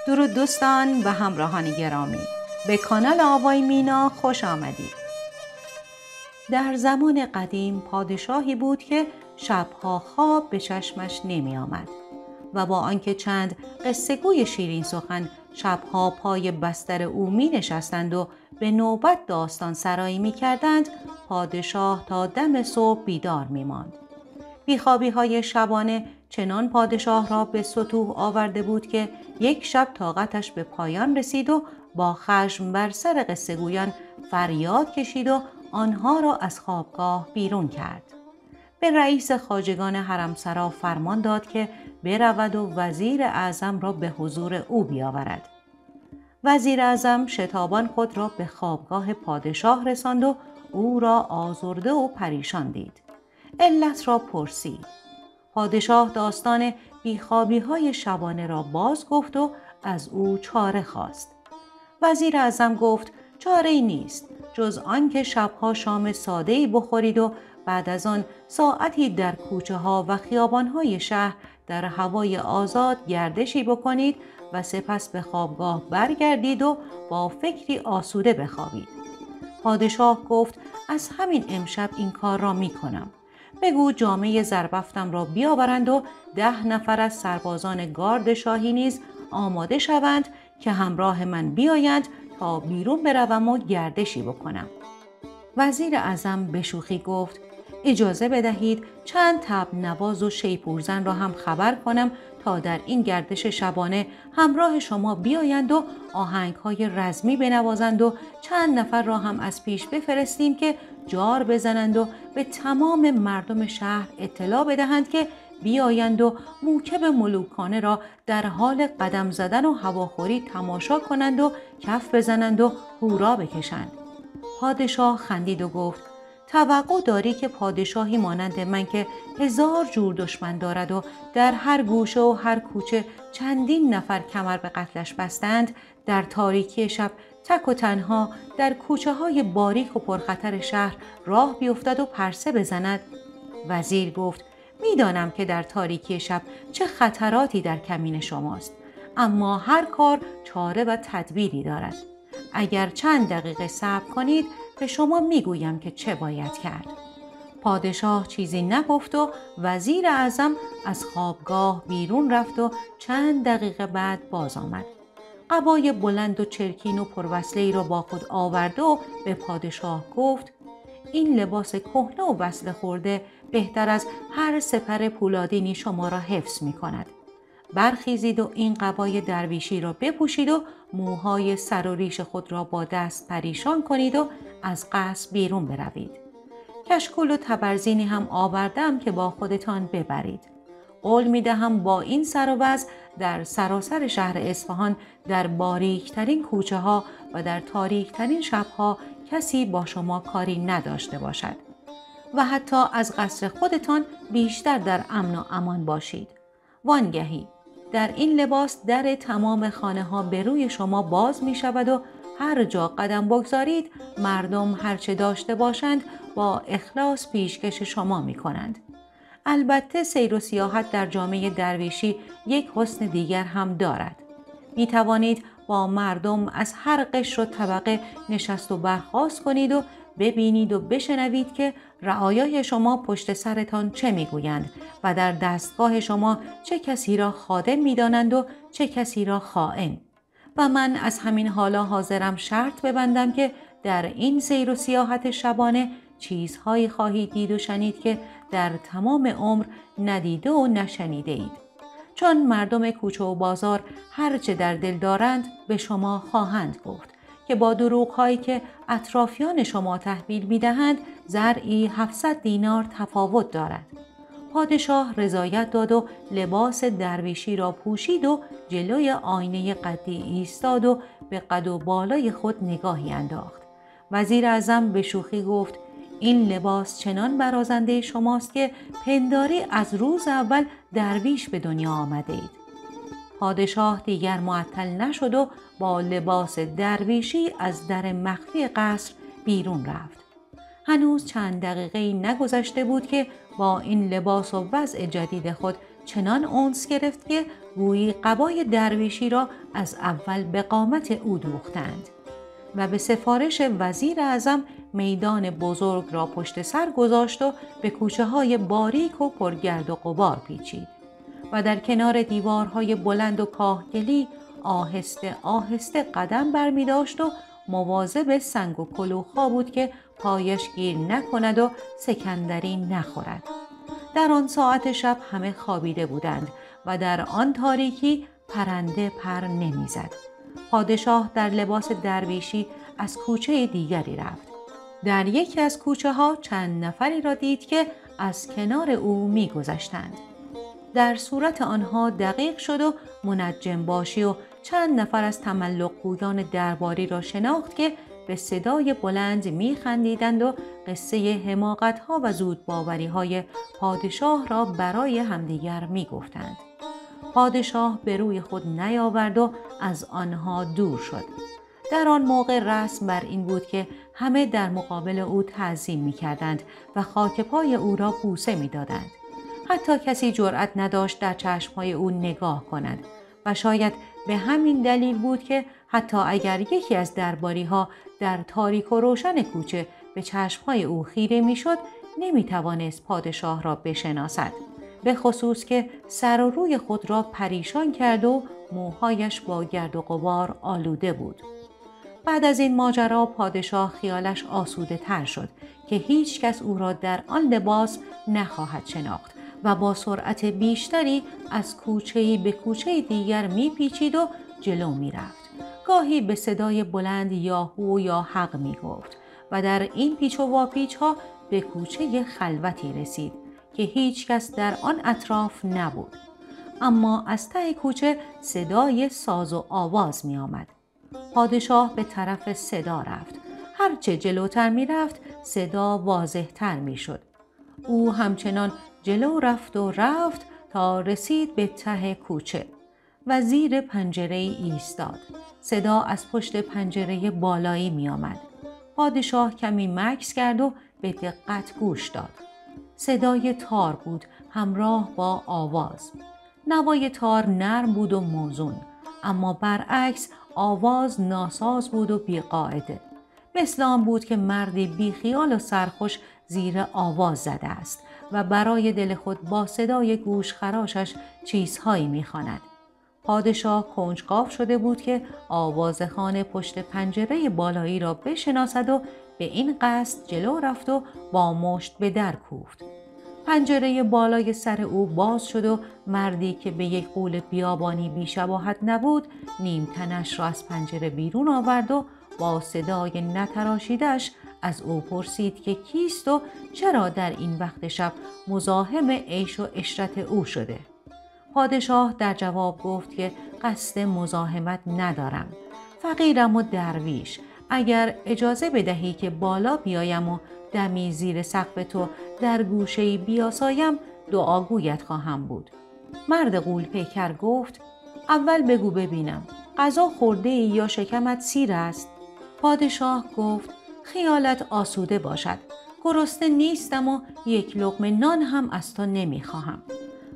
درود دوستان و همراهان گرامی، به کانال آوای مینا خوش آمدید. در زمان قدیم پادشاهی بود که شبها خواب به چشمش نمی آمد و با آنکه چند قصه گوی شیرین سخن شبها پای بستر او می نشستند و به نوبت داستان سرایی می کردند، پادشاه تا دم صبح بیدار می ماند. بیخوابی های شبانه چنان پادشاه را به ستوه آورده بود که یک شب طاقتش به پایان رسید و با خشم بر سر قصه گویان فریاد کشید و آنها را از خوابگاه بیرون کرد. به رئیس خواجگان حرمسرا فرمان داد که برود و وزیر اعظم را به حضور او بیاورد. وزیر اعظم شتابان خود را به خوابگاه پادشاه رساند و او را آزرده و پریشان دید. علت را پرسید. پادشاه داستان بیخوابی های شبانه را باز گفت و از او چاره خواست. وزیر اعظم گفت چاره‌ای نیست جز آنکه شبها شام ساده‌ای بخورید و بعد از آن ساعتی در کوچه ها و خیابان های شهر در هوای آزاد گردشی بکنید و سپس به خوابگاه برگردید و با فکری آسوده بخوابید. پادشاه گفت از همین امشب این کار را می کنم. بگو جامه زربفتم را بیاورند و 10 نفر از سربازان گارد شاهی نیز آماده شوند که همراه من بیایند تا بیرون بروم و گردشی بکنم. وزیر اعظم به شوخی گفت اجازه بدهید چند طبل نواز و شیپورزن را هم خبر کنم تا در این گردش شبانه همراه شما بیایند و آهنگ‌های رزمی بنوازند و چند نفر را هم از پیش بفرستیم که جار بزنند و به تمام مردم شهر اطلاع بدهند که بیایند و موکب ملوکانه را در حال قدم زدن و هواخوری تماشا کنند و کف بزنند و هورا بکشند. پادشاه خندید و گفت توقع داری که پادشاهی مانند من که 1000 جور دشمن دارد و در هر گوشه و هر کوچه چندین نفر کمر به قتلش بستند، در تاریکی شب تک و تنها در کوچه های باریک و پرخطر شهر راه بیفتد و پرسه بزند؟ وزیر گفت میدانم که در تاریکی شب چه خطراتی در کمین شماست، اما هر کار چاره و تدبیری دارد. اگر چند دقیقه صبر کنید به شما میگویم که چه باید کرد. پادشاه چیزی نگفت و وزیر اعظم از خوابگاه بیرون رفت و چند دقیقه بعد باز آمد. قبای بلند و چرکین و پروسله‌ای را با خود آورد و به پادشاه گفت این لباس کهنه و وصله خورده بهتر از هر سپر پولادینی شما را حفظ می کند. برخیزید و این قبای درویشی را بپوشید و موهای سر و ریش خود را با دست پریشان کنید و از قصر بیرون بروید. کشکول و تبرزینی هم آوردم که با خودتان ببرید. قول می دهم با این سر و وضع در سراسر شهر اصفهان در باریکترین کوچه ها و در تاریکترین شبها کسی با شما کاری نداشته باشد و حتی از قصر خودتان بیشتر در امن و امان باشید. وانگهی در این لباس در تمام خانه ها به روی شما باز می شود و هر جا قدم بگذارید مردم هرچه داشته باشند با اخلاص پیشکش شما می کنند. البته سیر و سیاحت در جامعه درویشی یک حسن دیگر هم دارد. می توانید با مردم از هر قشر و طبقه نشست و برخاست کنید و ببینید و بشنوید که رعایای شما پشت سرتان چه میگویند و در دستگاه شما چه کسی را خادم میدانند و چه کسی را خائن. و من از همین حالا حاضرم شرط ببندم که در این سیر و سیاحت شبانه چیزهایی خواهید دید و شنید که در تمام عمر ندیده و نشنیده اید. چون مردم کوچه و بازار هرچه در دل دارند به شما خواهند گفت که با دروغ‌هایی که اطرافیان شما تحویل می‌دهند زرعی 700 دینار تفاوت دارد. پادشاه رضایت داد و لباس درویشی را پوشید و جلوی آینه قدی ایستاد و به قد و بالای خود نگاهی انداخت. وزیر اعظم به شوخی گفت این لباس چنان برازنده شماست که پنداری از روز اول درویش به دنیا آمده اید. پادشاه دیگر معطل نشد و با لباس درویشی از در مخفی قصر بیرون رفت. هنوز چند دقیقه‌ای نگذشته بود که با این لباس و وضع جدید خود چنان انس گرفت که گویی قبای درویشی را از اول به قامت او دوختند و به سفارش وزیر اعظم میدان بزرگ را پشت سر گذاشت و به کوچه های باریک و پرگرد و غبار پیچید و در کنار دیوارهای بلند و کاهگلی آهسته آهسته قدم برمی داشت و مواظب سنگ و کلوخ‌ها بود که پایش گیر نکند و سکندری نخورد. در آن ساعت شب همه خوابیده بودند و در آن تاریکی پرنده پر نمیزد. پادشاه در لباس درویشی از کوچه دیگری رفت. در یکی از کوچه ها چند نفری را دید که از کنار او می‌گذشتند. در صورت آنها دقیق شد و منجم باشی و چند نفر از تملق گویان درباری را شناخت که به صدای بلند می‌خندیدند و قصه حماقت‌ها و زودباوری‌های پادشاه را برای همدیگر می‌گفتند. پادشاه به روی خود نیاورد و از آنها دور شد. در آن موقع رسم بر این بود که همه در مقابل او تعظیم می‌کردند و خاک پای او را بوسه می‌دادند. حتی کسی جرأت نداشت در چشم‌های او نگاه کند و شاید به همین دلیل بود که حتی اگر یکی از درباری‌ها در تاریک و روشن کوچه به چشم‌های او خیره می‌شد، نمی‌توانست پادشاه را بشناسد، به خصوص که سر و روی خود را پریشان کرد و موهایش با گرد و غبار آلوده بود. بعد از این ماجرا پادشاه خیالش آسوده تر شد که هیچ کس او را در آن لباس نخواهد شناخت و با سرعت بیشتری از کوچه‌ای به کوچه دیگر میپیچید و جلو میرفت. گاهی به صدای بلند یاهو یا حق میگفت و در این پیچ و واپیچ ها به کوچه خلوتی رسید که هیچ کس در آن اطراف نبود. اما از ته کوچه صدای ساز و آواز می آمد. پادشاه به طرف صدا رفت. هرچه جلوتر می رفت صدا واضح تر می شد. او همچنان جلو رفت و رفت تا رسید به ته کوچه و زیر پنجره ایستاد. صدا از پشت پنجره بالایی می آمد. پادشاه کمی مکث کرد و به دقت گوش داد. صدای تار بود همراه با آواز. نوای تار نرم بود و موزون، اما برعکس آواز ناساز بود و بی‌قاعده. مثل آن بود که مردی بیخیال و سرخوش زیر آواز زده است و برای دل خود با صدای گوشخراشش چیزهایی می‌خواند. پادشاه کنجکاو شده بود که آوازخوان پشت پنجره بالایی را بشناسد و به این قصد جلو رفت و با مشت به در کوفت. پنجره بالای سر او باز شد و مردی که به یک غول بیابانی بی‌شباهت نبود نیم تنش را از پنجره بیرون آورد و با صدای نتراشیدش از او پرسید که کیست و چرا در این وقت شب مزاحم عیش و عشرت او شده. پادشاه در جواب گفت که قصد مزاحمت ندارم. فقیرم و درویش. اگر اجازه بدهی که بالا بیایم و دمی زیر سقف تو در گوشه‌ای بیاسایم، دعاگویت خواهم بود. مرد غول پیکر گفت اول بگو ببینم غذا خورده ای یا شکمت سیر است؟ پادشاه گفت خیالت آسوده باشد. گرسنه نیستم و یک لقمه نان هم از تو نمیخواهم.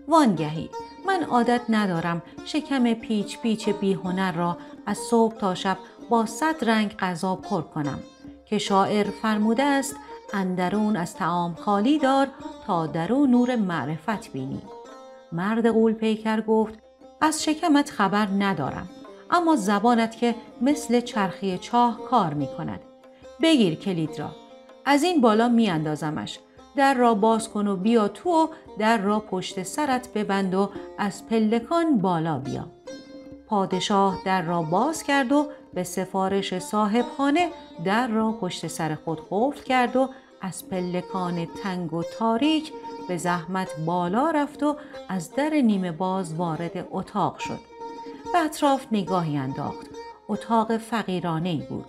وانگهی من عادت ندارم شکم پیچ پیچ بیهنر را از صبح تا شب با 100 رنگ غذا پر کنم که شاعر فرموده است اندرون از طعام خالی دار تا درون نور معرفت بینی. مرد غول پیکر گفت از شکمت خبر ندارم، اما زبانت که مثل چرخی چاه کار می کند. بگیر کلید را، از این بالا می اندازمش. در را باز کن و بیا تو و در را پشت سرت ببند و از پلکان بالا بیا. پادشاه در را باز کرد و به سفارش صاحبخانه در را پشت سر خود قفل کرد و از پلکان تنگ و تاریک به زحمت بالا رفت و از در نیمه باز وارد اتاق شد. به اطراف نگاهی انداخت. اتاق فقیرانه‌ای بود.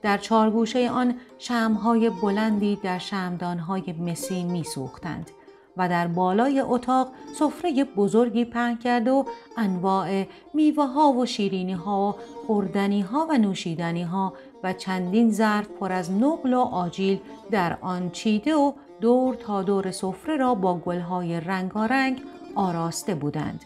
در چارگوشه آن شمع‌های بلندی در شمعدان‌های مسی می‌سوختند و در بالای اتاق سفره بزرگی پهن کرده و انواع میوه‌ها و شیرینی‌ها و خوردنی‌ها و نوشیدنی‌ها و چندین ظرف پر از نقل و آجیل در آن چیده و دور تا دور سفره را با گل‌های رنگارنگ آراسته بودند.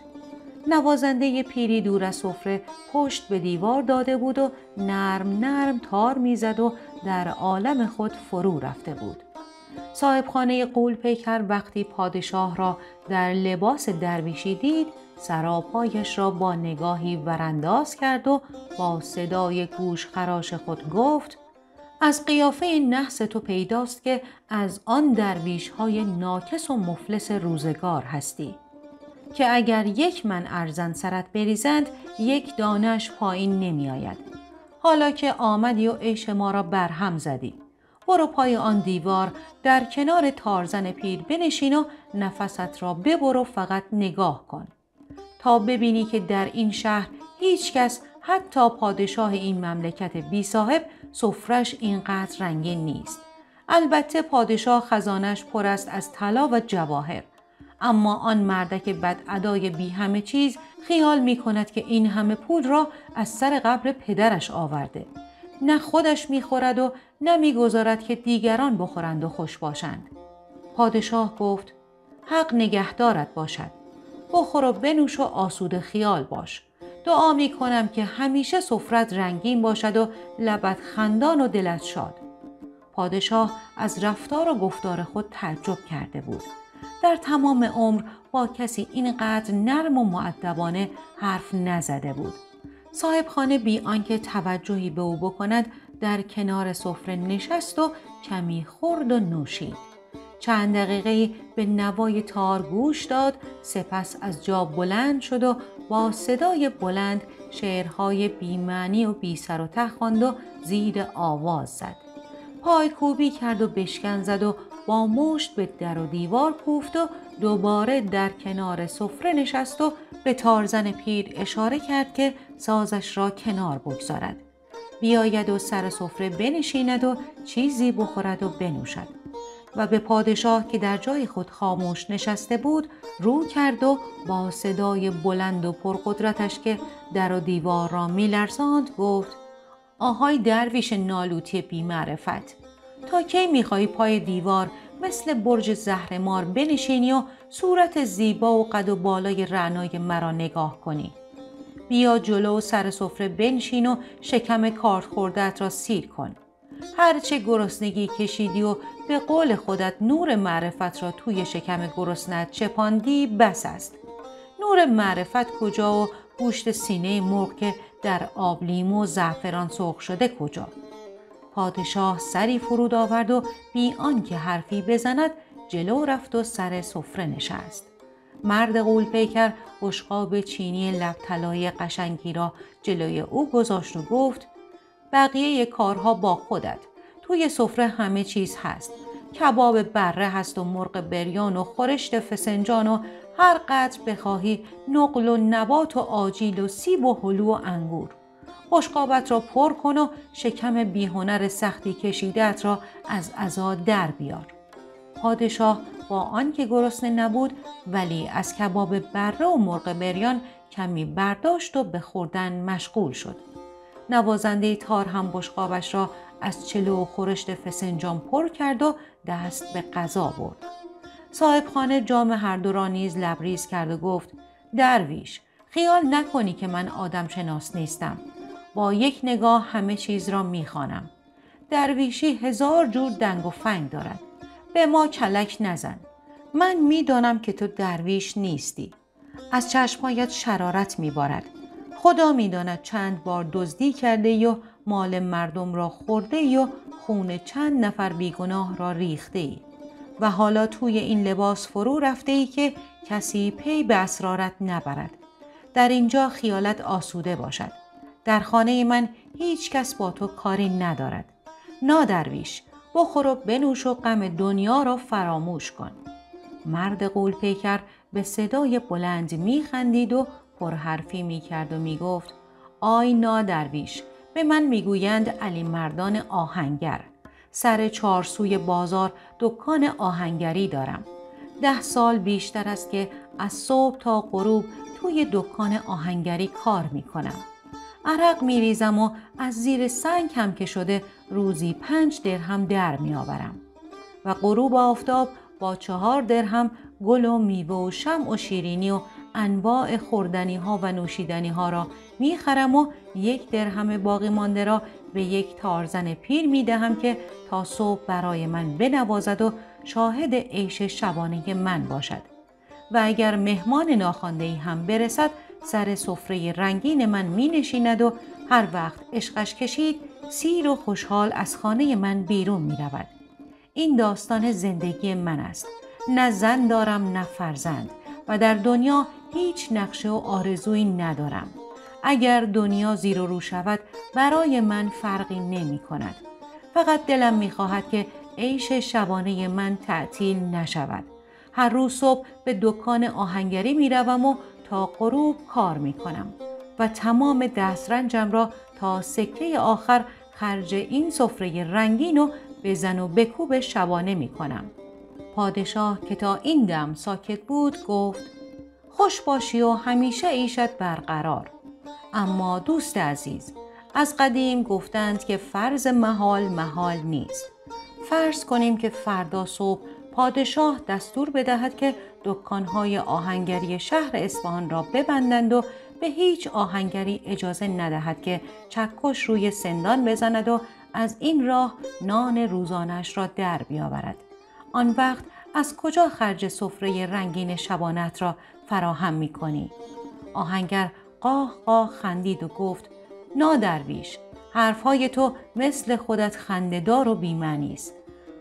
نوازنده پیری دور از سفره پشت به دیوار داده بود و نرم نرم تار میزد و در عالم خود فرو رفته بود. صاحبخانه غول‌پیکر وقتی پادشاه را در لباس درویشی دید، سراپایش را با نگاهی ورانداز کرد و با صدای گوشخراش خود گفت: از قیافه نحس تو پیداست که از آن درویش‌های ناکس و مفلس روزگار هستی که اگر یک من ارزن سرت بریزند یک دانش پایین نمی آید. حالا که آمدی و عیش ما را برهم زدی، برو پای آن دیوار در کنار تارزن پیر بنشین و نفست را ببر و فقط نگاه کن تا ببینی که در این شهر هیچ کس، حتی پادشاه این مملکت بی صاحب، سفرش اینقدر رنگین نیست. البته پادشاه خزانش پر است از طلا و جواهر، اما آن مردک بدادای بی همه چیز خیال می کند که این همه پول را از سر قبر پدرش آورده. نه خودش می خورد و نه می گذارد که دیگران بخورند و خوش باشند. پادشاه گفت: حق نگهدارت باشد. بخور و بنوش و آسوده خیال باش. دعا می کنم که همیشه سفرت رنگین باشد و لبت خندان و دلت شاد. پادشاه از رفتار و گفتار خود تعجب کرده بود. در تمام عمر با کسی اینقدر نرم و مؤدبانه حرف نزده بود. صاحبخانه بی آنکه توجهی به او بکند در کنار سفره نشست و کمی خورد و نوشید. چند دقیقه به نوای تار گوش داد، سپس از جا بلند شد و با صدای بلند شعرهای بی‌معنی و بی سر و ته خواند و زیر آواز زد. پای کوبی کرد و بشکن زد و با مشت به در و دیوار کوفت و دوباره در کنار سفره نشست و به تارزن پیر اشاره کرد که سازش را کنار بگذارد. بیاید و سر سفره بنشیند و چیزی بخورد و بنوشد. و به پادشاه که در جای خود خاموش نشسته بود رو کرد و با صدای بلند و پرقدرتش که در و دیوار را می‌لرزاند گفت: آهای درویش نالوتی بی معرفت، تا کی می‌خواهی پای دیوار مثل برج زهرمار بنشینی و صورت زیبا و قد و بالای رعنای مرا نگاه کنی؟ بیا جلو سر سفره بنشین و شکم کارد خورده‌ات را سیر کن. هرچه گرسنگی کشیدی و به قول خودت نور معرفت را توی شکم گرسنه‌ات چپاندی بس است. نور معرفت کجا و گوشت سینه مرغ که در آب لیمو و زعفران سرخ شده کجا؟ پادشاه سری فرود آورد و بی آنکه حرفی بزند جلو رفت و سر سفره نشست. مرد غول‌پیکر بشقاب چینی لب طلایی قشنگی را جلوی او گذاشت و گفت: بقیه کارها با خودت. توی سفره همه چیز هست. کباب بره هست و مرغ بریان و خورشت فسنجان و هر قدر بخواهی نقل و نبات و آجیل و سیب و هلو و انگور. بشقابت را پر کن و شکم بیهنر سختی کشیده‌ات را از عزا در بیار. پادشاه با آنکه گرسنه نبود ولی از کباب بره و مرغ بریان کمی برداشت و به خوردن مشغول شد. نوازنده تار هم بشقابش را از چلو و خورشت فسنجان پر کرد و دست به غذا برد. صاحبخانه جام هر دو را نیز لبریز کرد و گفت: درویش، خیال نکنی که من آدم شناس نیستم. با یک نگاه همه چیز را میخوانم. درویشی 1000 جور دنگ و فنگ دارد. به ما کلک نزن. من میدانم که تو درویش نیستی. از چشمهایت شرارت میبارد. خدا میداند چند بار دزدی کرده و مال مردم را خورده و خون چند نفر بیگناه را ریخته ای و حالا توی این لباس فرو رفته ای که کسی پی به اسرارت نبرد. در اینجا خیالت آسوده باشد. در خانه من هیچ کس با تو کاری ندارد. نادرویش، بخور و بنوش و غم دنیا را فراموش کن. مرد غول‌پیکر به صدای بلند میخندید و پرحرفی میکرد و میگفت: آی نادرویش، به من میگویند علی مردان آهنگر. سر 4 سوی بازار دکان آهنگری دارم. 10 سال بیشتر است که از صبح تا غروب توی دکان آهنگری کار میکنم. عرق میریزم و از زیر سنگ هم که شده روزی 5 درهم در میآورم و غروب آفتاب با 4 درهم گل و میوه و شمع و شیرینی و انواع خوردنی ها و نوشیدنی ها را میخرم و 1 درهم باقی مانده را به یک تارزن پیر میدهم که تا صبح برای من بنوازد و شاهد عیش شبانه من باشد. و اگر مهمان ناخوانده‌ای هم برسد سر سفره رنگین من می نشیند و هر وقت عشقش کشید سیر و خوشحال از خانه من بیرون می رود. این داستان زندگی من است. نه زن دارم نه فرزند و در دنیا هیچ نقشه و آرزویی ندارم. اگر دنیا زیر و رو شود برای من فرقی نمی کند. فقط دلم می خواهد که عیش شبانه من تعطیل نشود. هر روز صبح به دکان آهنگری می روم و تا غروب کار می کنم و تمام دسترنجم را تا سکه آخر خرج این سفره رنگین و بزن و بکوب شبانه می کنم. پادشاه که تا این دم ساکت بود گفت: خوش باشی و همیشه عیشت برقرار. اما دوست عزیز، از قدیم گفتند که فرض محال محال نیست. فرض کنیم که فردا صبح پادشاه دستور بدهد که دکان‌های آهنگری شهر اصفهان را ببندند و به هیچ آهنگری اجازه ندهد که چکش روی سندان بزند و از این راه نان روزانش را در بیاورد. آن وقت از کجا خرج سفره رنگین شبانت را فراهم می‌کنی؟ آهنگر قاه قاه خندید و گفت: نادرویش، حرفهای تو مثل خودت خنده‌دار و بی‌معنی است.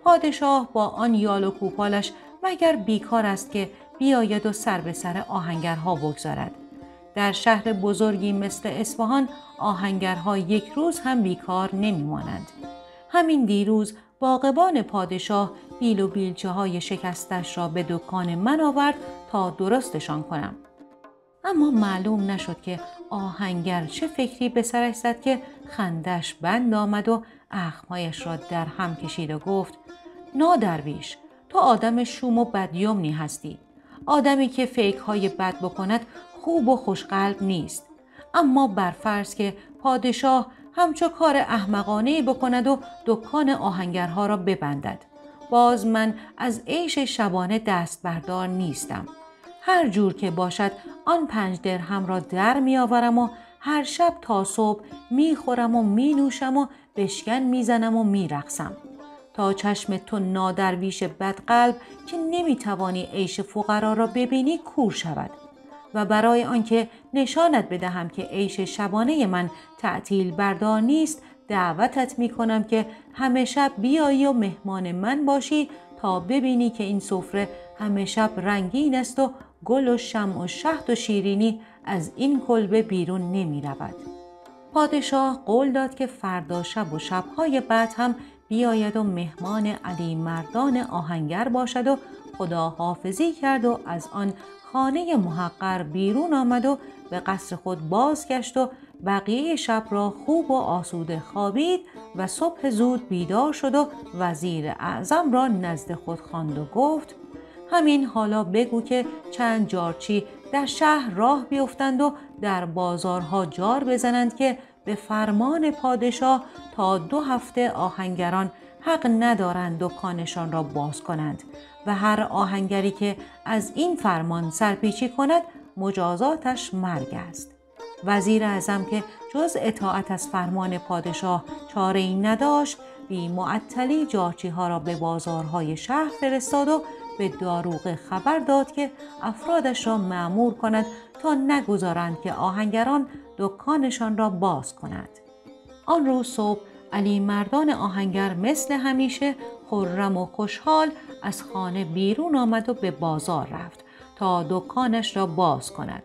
پادشاه با آن یال و کوپالش مگر بیکار است که بیاید و سر به سر آهنگرها بگذارد؟ در شهر بزرگی مثل اصفهان آهنگرها 1 روز هم بیکار نمیمانند. همین دیروز باغبان پادشاه بیل و بیلچه های شکستش را به دکان من آورد تا درستشان کنم. اما معلوم نشد که آهنگر چه فکری به سرش زد که خندش بند آمد و اخمهایش را در هم کشید و گفت: نادرویش، تو آدم شوم و بدیمنی هستی. آدمی که فکرهای بد بکند خوب و خوشقلب نیست. اما برفرض که پادشاه همچو کار احمقانه‌ای بکند و دکان آهنگرها را ببندد. باز من از عیش شبانه دست بردار نیستم. هر جور که باشد آن 5 درهم را در می آورم و هر شب تا صبح می خورم و می نوشم و بشکن می زنم و می رقصم. تا چشم تو نادرویش بدقلب که نمی توانی عیش فقرا را ببینی کور شود. و برای آنکه نشانت بدهم که عیش شبانه من تعطیل بردار نیست، دعوتت می کنم که همه شب بیایی و مهمان من باشی تا ببینی که این سفره همه شب رنگین است و گل و شمع و شهد و شیرینی از این کلبه بیرون نمی رود. پادشاه قول داد که فردا شب و شبهای بعد هم بیاید و مهمان علی مردان آهنگر باشد و خداحافظی کرد و از آن خانه محقر بیرون آمد و به قصر خود بازگشت و بقیه شب را خوب و آسوده خوابید و صبح زود بیدار شد و وزیر اعظم را نزد خود خواند و گفت: همین حالا بگو که چند جارچی در شهر راه بیفتند و در بازارها جار بزنند که به فرمان پادشاه تا 2 هفته آهنگران حق ندارند دکانشان را باز کنند و هر آهنگری که از این فرمان سرپیچی کند مجازاتش مرگ است. وزیر اعظم که جز اطاعت از فرمان پادشاه چاره‌ای نداشت، بی معطلی جارچی ها را به بازارهای شهر فرستاد و به داروغه خبر داد که افرادش را مأمور کند تا نگذارند که آهنگران دکانشان را باز کنند. آن روز صبح علی مردان آهنگر مثل همیشه خرم و خوشحال از خانه بیرون آمد و به بازار رفت تا دکانش را باز کند.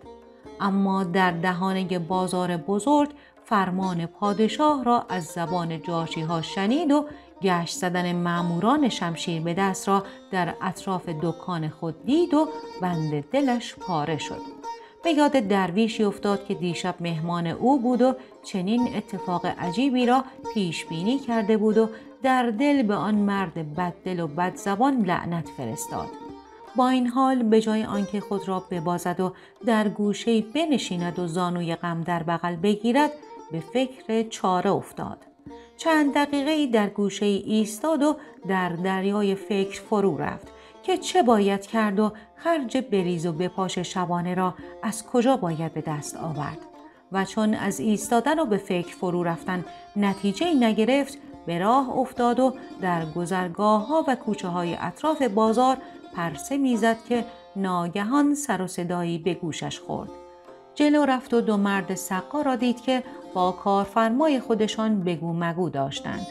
اما در دهانه بازار بزرگ فرمان پادشاه را از زبان جارچی ها شنید و گشت زدن ماموران شمشیر به دست را در اطراف دکان خود دید و بند دلش پاره شد. به یاد درویشی افتاد که دیشب مهمان او بود و چنین اتفاق عجیبی را پیش بینی کرده بود و در دل به آن مرد بددل و بدزبان لعنت فرستاد. با این حال به جای آنکه خود را ببازد و در گوشه‌ای بنشیند و زانوی غم در بغل بگیرد، به فکر چاره افتاد. چند دقیقه‌ای در گوشه‌ای ایستاد و در دریای فکر فرو رفت که چه باید کرد و خرج بریز و بپاش شبانه را از کجا باید به دست آورد. و چون از ایستادن و به فکر فرو رفتن نتیجه نگرفت، به راه افتاد و در گذرگاه ها و کوچه های اطراف بازار پرسه میزد که ناگهان سر و صدایی به گوشش خورد. جلو رفت و 2 مرد سقا را دید که با کارفرمای خودشان بگو مگو داشتند.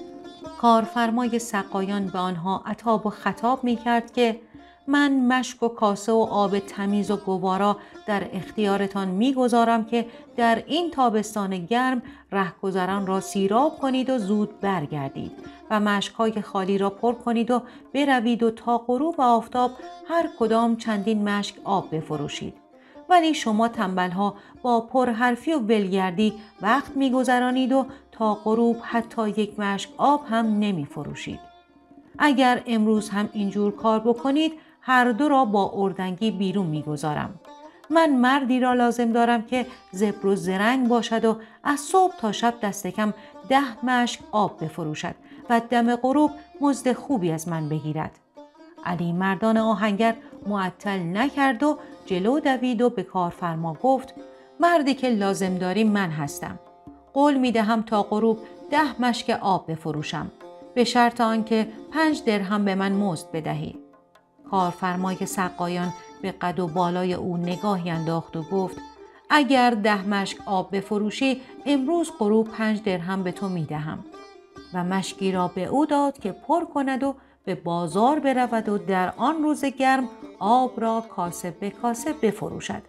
کارفرمای سقایان به آنها عتاب و خطاب می کرد که من مشک و کاسه و آب تمیز و گوارا در اختیارتان می گذارم که در این تابستان گرم رهگذران را سیراب کنید و زود برگردید و مشک‌های خالی را پر کنید و بروید و تا غروب آفتاب هر کدام چندین مشک آب بفروشید. ولی شما تنبل‌ها با پرحرفی و ولگردی وقت می‌گذرانید و تا غروب حتی 1 مشک آب هم نمی‌فروشید. اگر امروز هم اینجور کار بکنید، هر دو را با اردنگی بیرون می‌گذارم. من مردی را لازم دارم که زبر و زرنگ باشد و از صبح تا شب دست کم 10 مشک آب بفروشد و دم غروب مزد خوبی از من بگیرد. علی مردان آهنگر معطل نکرد و جلو دوید و به کارفرما گفت مردی که لازم داریم من هستم. قول می دهم تا غروب 10 مشک آب بفروشم به شرط آنکه 5 درهم به من مزد بدهی. کارفرمای سقایان به قد و بالای او نگاهی انداخت و گفت اگر 10 مشک آب بفروشی امروز غروب 5 درهم به تو می دهم. و مشکی را به او داد که پر کند و به بازار برود و در آن روز گرم آب را کاسه به کاسه بفروشد.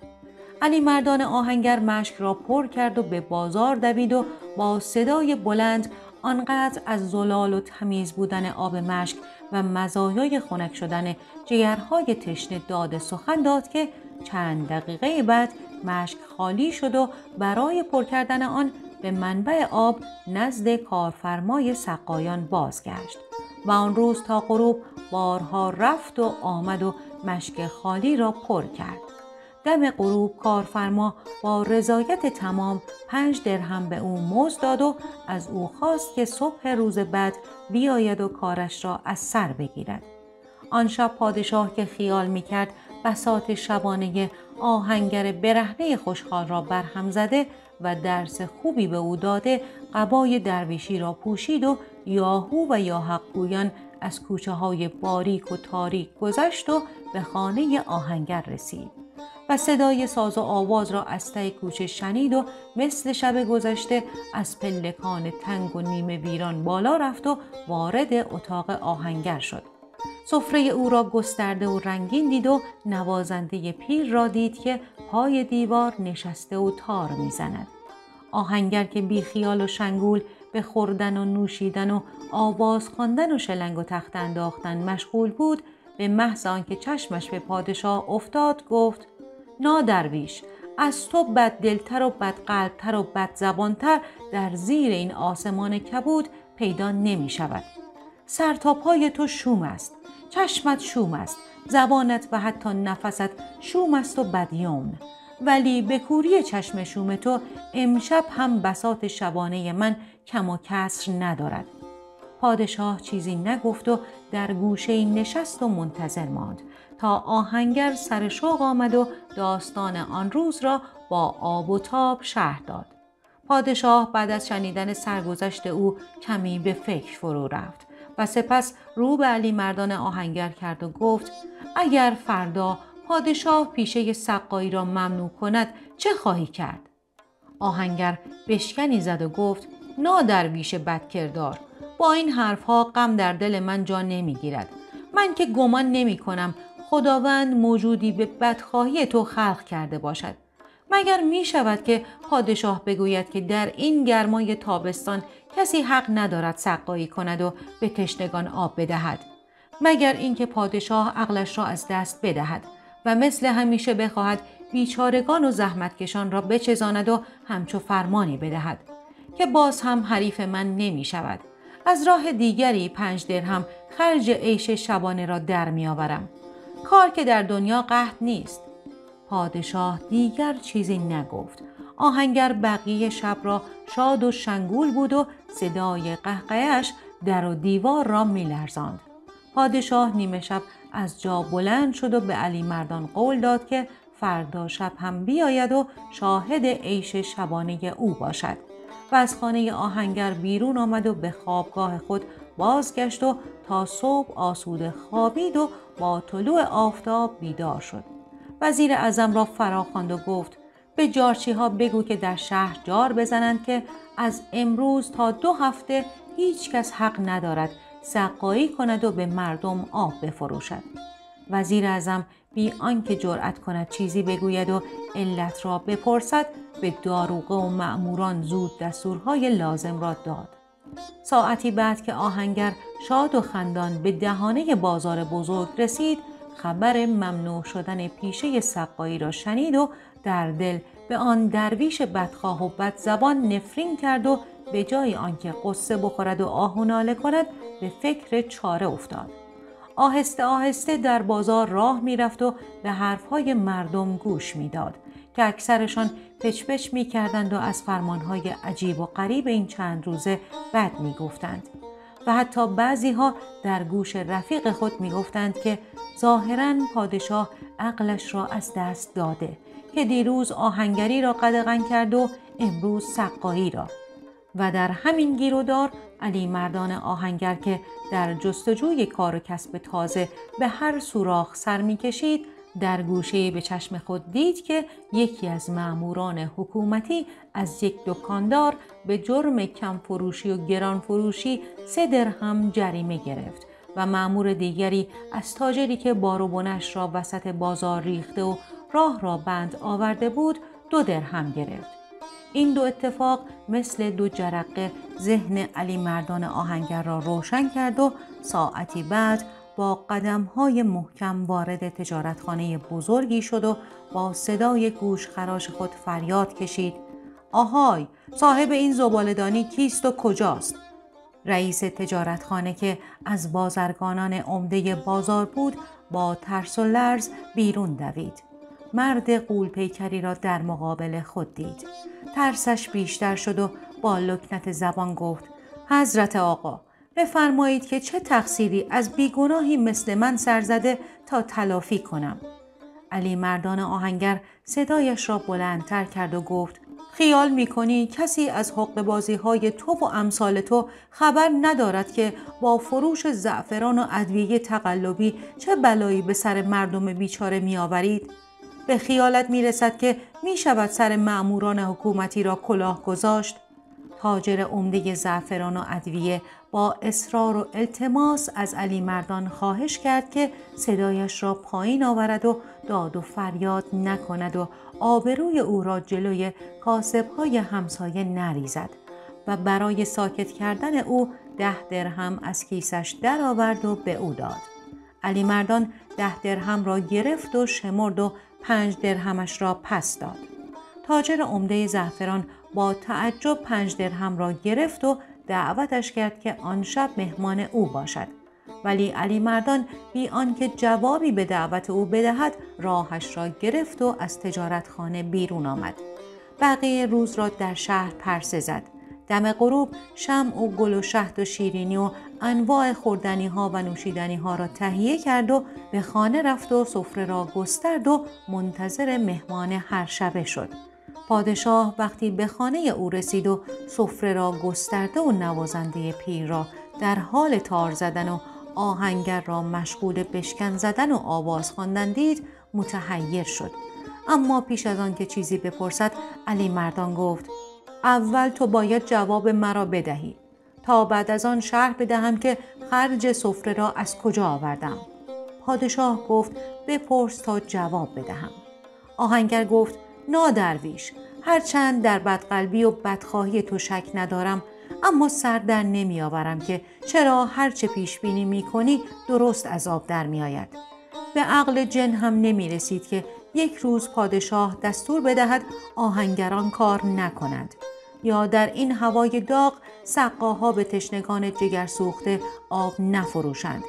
علی مردان آهنگر مشک را پر کرد و به بازار دوید و با صدای بلند آنقدر از زلال و تمیز بودن آب مشک و مزایای خنک شدن جگرهای تشنه داد سخن داد که چند دقیقه بعد مشک خالی شد و برای پر کردن آن به منبع آب نزد کارفرمای سقایان بازگشت و آن روز تا غروب بارها رفت و آمد و مشک خالی را پر کرد. دم غروب کارفرما با رضایت تمام 5 درهم به او مزد داد و از او خواست که صبح روز بعد بیاید و کارش را از سر بگیرد. آن شب پادشاه که خیال می‌کرد بساط شبانه آهنگر برهنه خوشحال را برهم زده و درس خوبی به او داده، قبای درویشی را پوشید و یاهو و یاحق گویان از کوچه های باریک و تاریک گذشت و به خانه آهنگر رسید و صدای ساز و آواز را از ته کوچه شنید و مثل شب گذشته از پلکان تنگ و نیمه ویران بالا رفت و وارد اتاق آهنگر شد. سفره او را گسترده و رنگین دید و نوازنده پیر را دید که پای دیوار نشسته و تار میزند. آهنگر که بی خیال و شنگول به خوردن و نوشیدن و آواز خواندن و شلنگ و تخت انداختن مشغول بود، به محض آنکه چشمش به پادشاه افتاد گفت نادرویش، از تو بددلتر و بدقلبتر و بدزبانتر در زیر این آسمان کبود پیدا نمی شود. سر تا پای تو شوم است، چشمت شوم است، زبانت و حتی نفست شوم است و بدیوم. ولی به کوری چشم شوم تو امشب هم بساط شبانه من کم و کسر ندارد. پادشاه چیزی نگفت و در گوشه نشست و منتظر ماند تا آهنگر سر شوق آمد و داستان آن روز را با آب و تاب شرح داد. پادشاه بعد از شنیدن سرگذشت او کمی به فکر فرو رفت و سپس رو به علی مردان آهنگر کرد و گفت اگر فردا پادشاه پیشه سقایی را ممنوع کند چه خواهی کرد؟ آهنگر بشکنی زد و گفت نادرویش بدکردار، با این حرفها غم در دل من جا نمیگیرد. من که گمان نمی کنم خداوند موجودی به بدخواهی تو خلق کرده باشد. مگر می شود که پادشاه بگوید که در این گرمای تابستان کسی حق ندارد سقایی کند و به تشنگان آب بدهد؟ مگر اینکه پادشاه عقلش را از دست بدهد و مثل همیشه بخواهد بیچارگان و زحمتکشان را بچزاند و همچو فرمانی بدهد که باز هم حریف من نمی شود. از راه دیگری 5 درهم خرج عیش شبانه را در می آورم. کار که در دنیا قحط نیست. پادشاه دیگر چیزی نگفت. آهنگر بقیه شب را شاد و شنگول بود و صدای قهقه‌اش در و دیوار را می لرزاند. پادشاه نیمه شب از جا بلند شد و به علی مردان قول داد که فردا شب هم بیاید و شاهد عیش شبانه او باشد و از خانه آهنگر بیرون آمد و به خوابگاه خود بازگشت و تا صبح آسوده خوابید و با طلوع آفتاب بیدار شد. وزیر اعظم را فراخواند و گفت به جارچی ها بگو که در شهر جار بزنند که از امروز تا 2 هفته هیچ کس حق ندارد سقایی کند و به مردم آب بفروشد. وزیر اعظم بی آنکه جرأت کند چیزی بگوید و علت را بپرسد به داروغه و مأموران زود دستورهای لازم را داد. ساعتی بعد که آهنگر شاد و خندان به دهانه بازار بزرگ رسید، خبر ممنوع شدن پیشه سقایی را شنید و در دل به آن درویش بدخواه و بدزبان نفرین کرد و به جای آنکه قصه بخورد و آه و ناله کند به فکر چاره افتاد. آهسته آهسته در بازار راه می رفت و به حرفهای مردم گوش می داد که اکثرشان پچ پچ می کردند و از فرمانهای عجیب و غریب این چند روزه بد می گفتند و حتی بعضی ها در گوش رفیق خود می گفتند که ظاهراً پادشاه عقلش را از دست داده که دیروز آهنگری را قدغن کرد و امروز سقایی را. و در همین گیر و دار علی مردان آهنگر که در جستجوی کار و کسب تازه به هر سوراخ سر می کشید در گوشه به چشم خود دید که یکی از مأموران حکومتی از یک دکاندار به جرم کم فروشی و گران فروشی 3 درهم جریمه گرفت و مأمور دیگری از تاجری که بار و بنش را وسط بازار ریخته و راه را بند آورده بود 2 درهم گرفت. این 2 اتفاق مثل 2 جرقه ذهن علی مردان آهنگر را روشن کرد و ساعتی بعد با قدم‌های محکم وارد تجارتخانه بزرگی شد و با صدای گوشخراش خود فریاد کشید: آهای، صاحب این زباله‌دانی کیست و کجاست؟ رئیس تجارتخانه که از بازرگانان عمده بازار بود با ترس و لرز بیرون دوید. مرد غول‌پیکری را در مقابل خود دید. ترسش بیشتر شد و با لکنت زبان گفت: حضرت آقا، بفرمایید که چه تقصیری از بیگناهی مثل من سرزده تا تلافی کنم. علی مردان آهنگر صدایش را بلندتر کرد و گفت: خیال می‌کنی کسی از حقه‌بازی‌های تو و امثال تو خبر ندارد که با فروش زعفران و ادویه تقلبی چه بلایی به سر مردم بیچاره می‌آورید؟ به خیالت می‌رسد که می‌شود سر مأموران حکومتی را کلاه گذاشت؟ تاجر عمده زعفران و ادویه با اصرار و التماس از علی مردان خواهش کرد که صدایش را پایین آورد و داد و فریاد نکند و آبروی او را جلوی کاسب‌های همسایه نریزد و برای ساکت کردن او 10 درهم از کیسش درآورد و به او داد. علی مردان 10 درهم را گرفت و شمرد و 5 درهمش را پس داد. تاجر عمده زعفران با تعجب 5 درهم را گرفت و دعوتش کرد که آن شب مهمان او باشد. ولی علی مردان بی آنکه جوابی به دعوت او بدهد راهش را گرفت و از تجارتخانه بیرون آمد. بقیه روز را در شهر پرسه زد. دم غروب شمع و گل و شهد و شیرینی و انواع خوردنی ها و نوشیدنی ها را تهیه کرد و به خانه رفت و سفره را گسترد و منتظر مهمان هر شبه شد. پادشاه وقتی به خانه او رسید و سفره را گسترده و نوازنده پیر را در حال تار زدن و آهنگر را مشغول بشکن زدن و آواز خواندن دید، متحیر شد. اما پیش از آن که چیزی بپرسد علی مردان گفت: اول تو باید جواب مرا بدهی تا بعد از آن شرح بدهم که خرج سفره را از کجا آوردم. پادشاه گفت: بپرس تا جواب بدهم. آهنگر گفت: نادرویش، هرچند در بدقلبی و بدخواهی تو شک ندارم، اما سر در نمی آورم که چرا هرچه پیش بینی می کنی درست از آب در می آید. به عقل جن هم نمی رسید که یک روز پادشاه دستور بدهد آهنگران کار نکنند یا در این هوای داغ سقاها به تشنگان جگر سوخته آب نفروشند.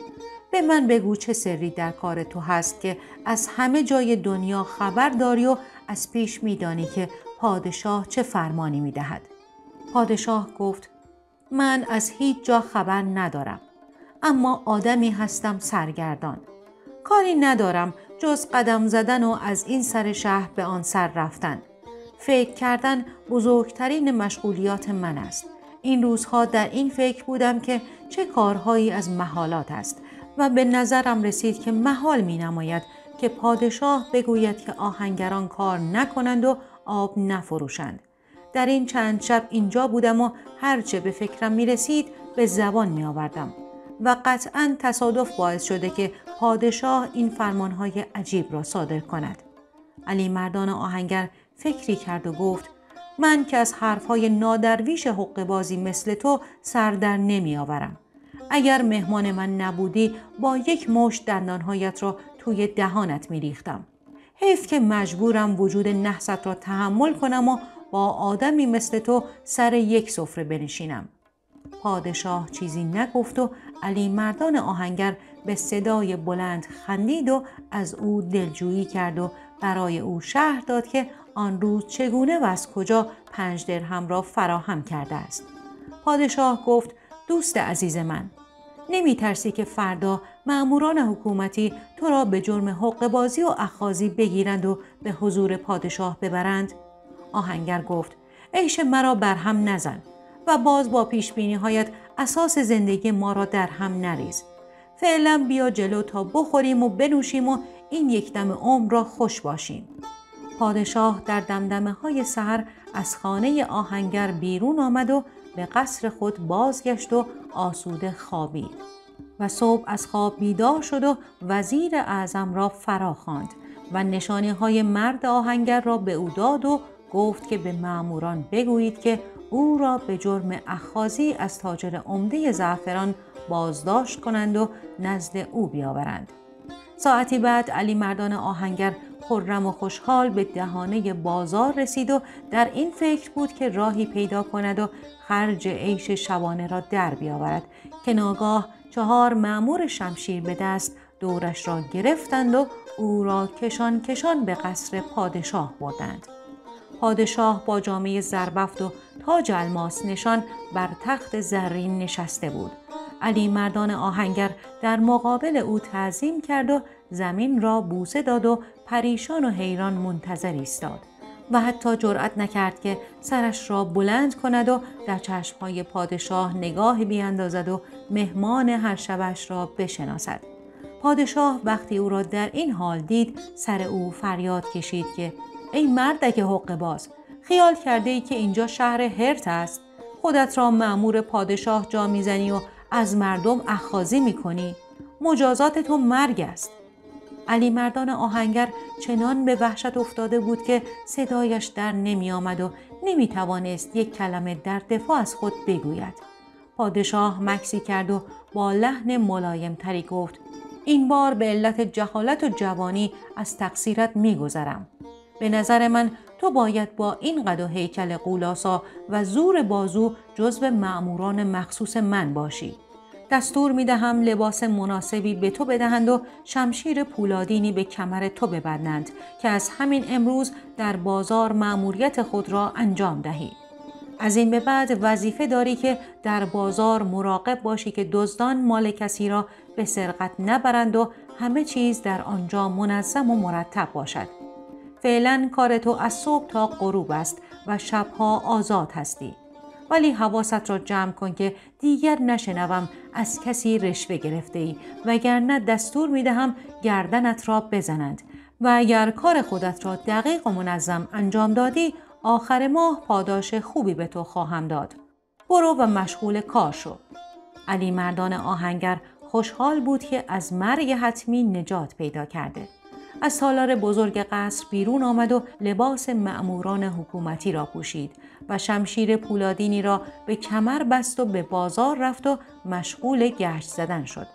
به من بگو چه سری در کار تو هست که از همه جای دنیا خبر داری و از پیش می دانی که پادشاه چه فرمانی می دهد. پادشاه گفت: من از هیچ جا خبر ندارم، اما آدمی هستم سرگردان. کاری ندارم جز قدم زدن و از این سر شهر به آن سر رفتن. فکر کردن بزرگترین مشغولیات من است. این روزها در این فکر بودم که چه کارهایی از محالات است و به نظرم رسید که محال می نماید که پادشاه بگوید که آهنگران کار نکنند و آب نفروشند. در این چند شب اینجا بودم و هرچه به فکرم می رسید به زبان می آوردم و قطعاً تصادف باعث شده که پادشاه این فرمانهای عجیب را صادر کند. علی مردان آهنگر فکری کرد و گفت من که از حرفهای نادرویش حقه‌بازی مثل تو سر در نمی آورم. اگر مهمان من نبودی با یک مشت دندانهایت را توی دهانت می ریختم. حیف که مجبورم وجود نحست را تحمل کنم و با آدمی مثل تو سر یک سفره بنشینم. پادشاه چیزی نگفت و علی مردان آهنگر به صدای بلند خندید و از او دلجویی کرد و برای او شرح داد که آن روز چگونه و از کجا 5 درهم را فراهم کرده است. پادشاه گفت دوست عزیز من، نمی ترسی که فردا مأموران حکومتی تو را به جرم حقه‌بازی و اخاذی بگیرند و به حضور پادشاه ببرند؟ آهنگر گفت عیش مرا برهم نزن و باز با پیشبینی‌هایت اساس زندگی ما را در هم نریز. فعلا بیا جلو تا بخوریم و بنوشیم و این یک دم عمر را خوش باشیم. پادشاه در دمدمه‌های سحر از خانه آهنگر بیرون آمد و به قصر خود بازگشت و آسوده خوابید و صبح از خواب بیدار شد و وزیر اعظم را فرا خواند و نشانه‌های مرد آهنگر را به او داد و گفت که به مأموران بگویید که او را به جرم اخاذی از تاجر عمده زعفران بازداشت کنند و نزد او بیاورند. ساعتی بعد علی مردان آهنگر خرم و خوشحال به دهانه بازار رسید و در این فکر بود که راهی پیدا کند و خرج عیش شبانه را در بیاورد که ناگاه 4 مأمور شمشیر به دست دورش را گرفتند و او را کشان کشان به قصر پادشاه بردند. پادشاه با جامه زربفت و تاج الماس نشان بر تخت زرین نشسته بود. علی مردان آهنگر در مقابل او تعظیم کرد و زمین را بوسه داد و پریشان و حیران منتظر ایستاد و حتی جرأت نکرد که سرش را بلند کند و در چشمهای پادشاه نگاهی بیاندازد و مهمان هر شبش را بشناسد. پادشاه وقتی او را در این حال دید سر او فریاد کشید که ای مردک حقه‌باز، خیال کرده ای که اینجا شهر هرت است؟ خودت را مأمور پادشاه جا میزنی و از مردم اخاذی میکنی؟ مجازات تو مرگ است. علی مردان آهنگر چنان به وحشت افتاده بود که صدایش در نمی آمد و نمی توانست یک کلمه در دفاع از خود بگوید. پادشاه مکسی کرد و با لحن ملایم تری گفت این بار به علت جهالت و جوانی از تقصیرت می گذرم. به نظر من تو باید با این قد و هیکل قولاسا و زور بازو جزو مأموران مخصوص من باشی. دستور می دهم لباس مناسبی به تو بدهند و شمشیر پولادینی به کمر تو ببندند که از همین امروز در بازار مأموریت خود را انجام دهی. از این به بعد وظیفه داری که در بازار مراقب باشی که دزدان مال کسی را به سرقت نبرند و همه چیز در آنجا منظم و مرتب باشد. فعلا کار تو از صبح تا غروب است و شبها آزاد هستی. ولی حواست را جمع کن که دیگر نشنوم از کسی رشوه گرفته ای وگرنه دستور می دهم گردنت را بزنند و اگر کار خودت را دقیق و منظم انجام دادی آخر ماه پاداش خوبی به تو خواهم داد. برو و مشغول کار شو. علی مردان آهنگر خوشحال بود که از مرگ حتمی نجات پیدا کرده. از تالار بزرگ قصر بیرون آمد و لباس مأموران حکومتی را پوشید و شمشیر پولادینی را به کمر بست و به بازار رفت و مشغول گشت زدن شد.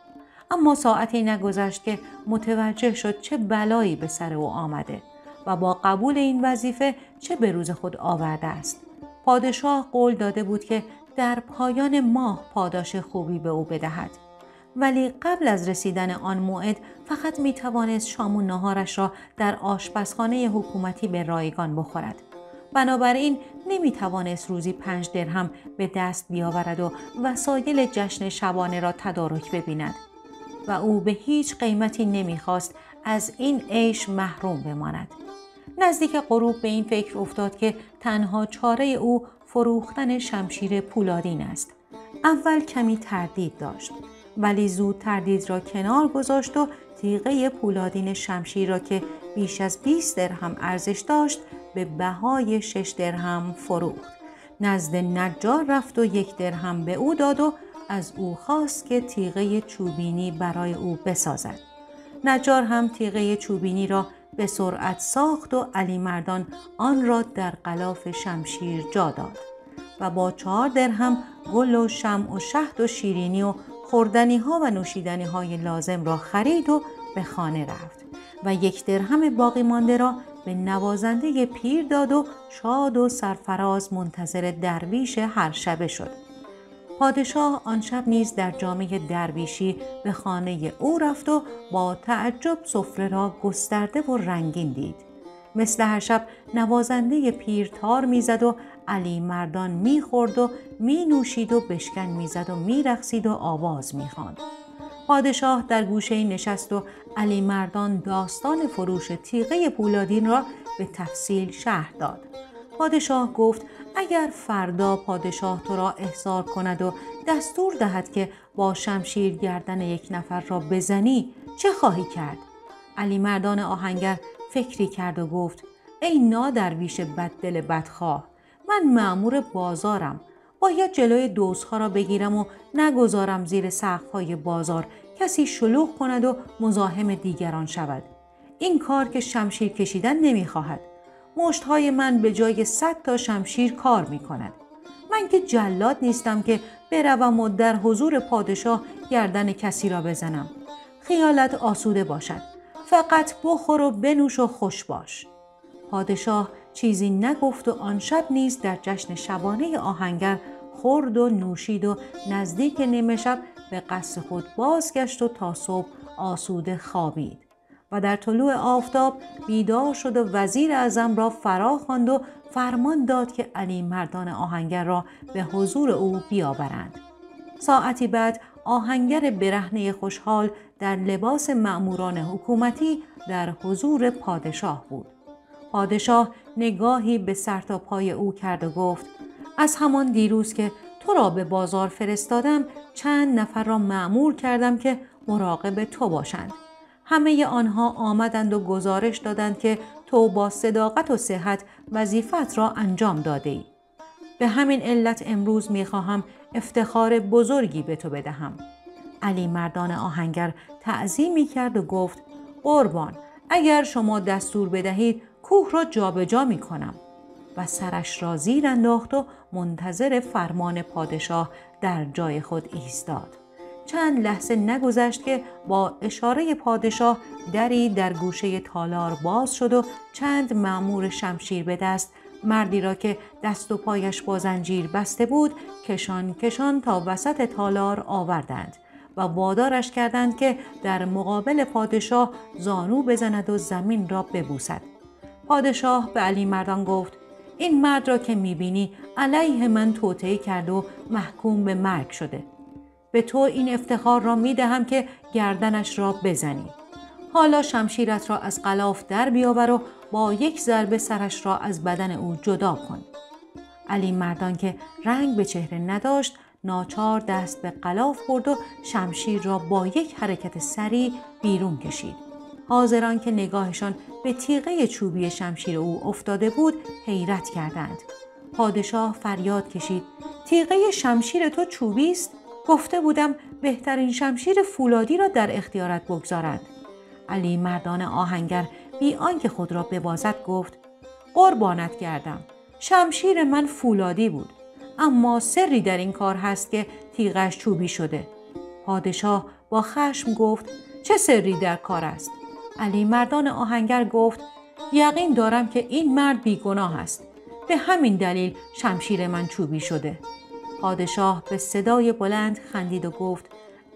اما ساعتی نگذشت که متوجه شد چه بلایی به سر او آمده و با قبول این وظیفه چه به روز خود آورده است. پادشاه قول داده بود که در پایان ماه پاداش خوبی به او بدهد. ولی قبل از رسیدن آن موعد فقط می توانست شام و ناهارش را در آشپزخانه حکومتی به رایگان بخورد. بنابراین نمی توانست روزی 5 درهم به دست بیاورد و وسایل جشن شبانه را تدارک ببیند. و او به هیچ قیمتی نمیخواست از این عیش محروم بماند. نزدیک غروب به این فکر افتاد که تنها چاره او فروختن شمشیر پولادین است. اول کمی تردید داشت، ولی زود تردید را کنار گذاشت و تیغه پولادین شمشیر را که بیش از 20 درهم ارزش داشت به بهای 6 درهم فروخت. نزد نجار رفت و 1 درهم به او داد و از او خواست که تیغه چوبینی برای او بسازد. نجار هم تیغه چوبینی را به سرعت ساخت و علیمردان آن را در غلاف شمشیر جا داد و با 4 درهم گل و شمع و شهد و شیرینی و خوردنی ها و نوشیدنی های لازم را خرید و به خانه رفت و 1 درهم باقی مانده را به نوازنده پیر داد و شاد و سرفراز منتظر درویش هر شبه شد. پادشاه آن شب نیز در جامه درویشی به خانه او رفت و با تعجب سفره را گسترده و رنگین دید. مثل هر شب نوازنده پیر تار میزد و علیمردان میخورد و مینوشید و بشکن میزد و میرقصید و آواز میخواند. پادشاه در گوشه نشست و علیمردان داستان فروش تیغه پولادین را به تفصیل شرح داد. پادشاه گفت اگر فردا پادشاه تو را احضار کند و دستور دهد که با شمشیر گردن 1 نفر را بزنی چه خواهی کرد؟ علیمردان آهنگر فکری کرد و گفت ای نادرویش بددل بدخواه، من مأمور بازارم، باید جلوی دزدها را بگیرم و نگذارم زیر سقف‌های بازار کسی شلوغ کند و مزاحم دیگران شود. این کار که شمشیر کشیدن نمی‌خواهد. مشت‌های من به جای 100 تا شمشیر کار می‌کند. من که جلاد نیستم که بروم و در حضور پادشاه گردن کسی را بزنم. خیالت آسوده باشد. فقط بخور و بنوش و خوش باش. پادشاه چیزی نگفت و آن شب نیز در جشن شبانه آهنگر خورد و نوشید و نزدیک نیمه شب به قصر خود بازگشت و تا صبح آسوده خوابید و در طلوع آفتاب بیدار شد و وزیر اعظم را فرا خواند و فرمان داد که علیمردان آهنگر را به حضور او بیاورند. ساعتی بعد آهنگر برهنه خوشحال در لباس مأموران حکومتی در حضور پادشاه بود. پادشاه نگاهی به سر تا پای او کرد و گفت از همان دیروز که تو را به بازار فرستادم چند نفر را مأمور کردم که مراقب تو باشند. همه آنها آمدند و گزارش دادند که تو با صداقت و صحت وظیفت را انجام داده ای. به همین علت امروز می‌خواهم افتخار بزرگی به تو بدهم. علیمردان آهنگر تعظیمی کرد و گفت قربان، اگر شما دستور بدهید کوه را جابجا می‌کنم و سرش را زیر انداخت و منتظر فرمان پادشاه در جای خود ایستاد. چند لحظه نگذشت که با اشاره پادشاه دری در گوشه تالار باز شد و چند مأمور شمشیر به دست مردی را که دست و پایش با زنجیر بسته بود کشان کشان تا وسط تالار آوردند و وادارش کردند که در مقابل پادشاه زانو بزند و زمین را ببوسد. پادشاه به علیمردان گفت این مرد را که میبینی علیه من توطئه کرد و محکوم به مرگ شده. به تو این افتخار را میدهم که گردنش را بزنی. حالا شمشیرت را از غلاف در بیاور و با 1 ضربه سرش را از بدن او جدا کن. علیمردان که رنگ به چهره نداشت ناچار دست به غلاف برد و شمشیر را با 1 حرکت سریع بیرون کشید. حاضران که نگاهشان به تیغه چوبی شمشیر او افتاده بود حیرت کردند. پادشاه فریاد کشید تیغه شمشیر تو چوبی است؟ گفته بودم بهترین شمشیر فولادی را در اختیارت بگذارند. علیمردان آهنگر بی آنکه خود را ببازد گفت قربانت گردم، شمشیر من فولادی بود، اما سری در این کار هست که تیغش چوبی شده. پادشاه با خشم گفت چه سری در کار است؟ علیمردان آهنگر گفت یقین دارم که این مرد بیگناه است، به همین دلیل شمشیر من چوبی شده. پادشاه به صدای بلند خندید و گفت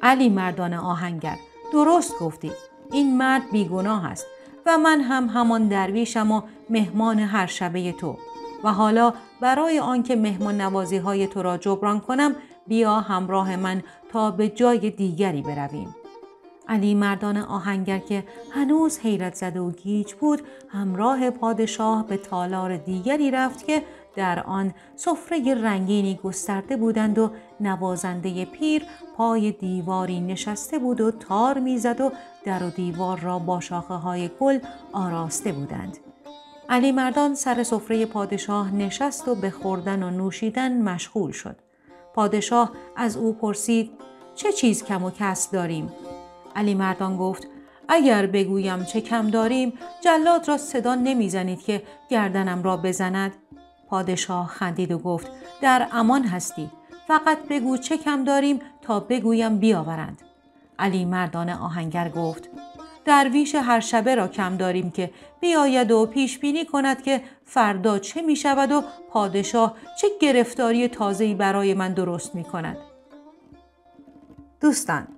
علیمردان آهنگر، درست گفتی، این مرد بیگناه است و من هم همان درویشم و مهمان هر شبه تو و حالا برای آنکه مهمان نوازی های تو را جبران کنم بیا همراه من تا به جای دیگری برویم. علی مردان آهنگر که هنوز حیرت زده و گیج بود همراه پادشاه به تالار دیگری رفت که در آن سفره رنگینی گسترده بودند و نوازنده پیر پای دیواری نشسته بود و تار میزد و در و دیوار را با شاخه‌های گل آراسته بودند. علی مردان سر سفره پادشاه نشست و به خوردن و نوشیدن مشغول شد. پادشاه از او پرسید چه چیز کم و کسر داریم؟ علی مردان گفت اگر بگویم چه کم داریم جلاد را صدا نمیزنید که گردنم را بزند؟ پادشاه خندید و گفت در امان هستی، فقط بگو چه کم داریم تا بگویم بیاورند. علی مردان آهنگر گفت درویش هر شبه را کم داریم که بیاید و پیش بینی کند که فردا چه می شود و پادشاه چه گرفتاری تازه‌ای برای من درست می کند. دوستان،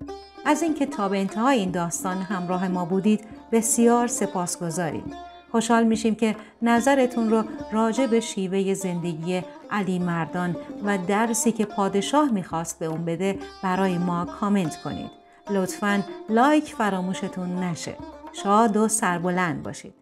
از اینکه تا به انتهای این داستان همراه ما بودید بسیار سپاسگزاریم. خوشحال میشیم که نظرتون رو راجع به شیوه زندگی علی مردان و درسی که پادشاه میخواست به اون بده برای ما کامنت کنید. لطفاً لایک فراموشتون نشه. شاد و سربلند باشید.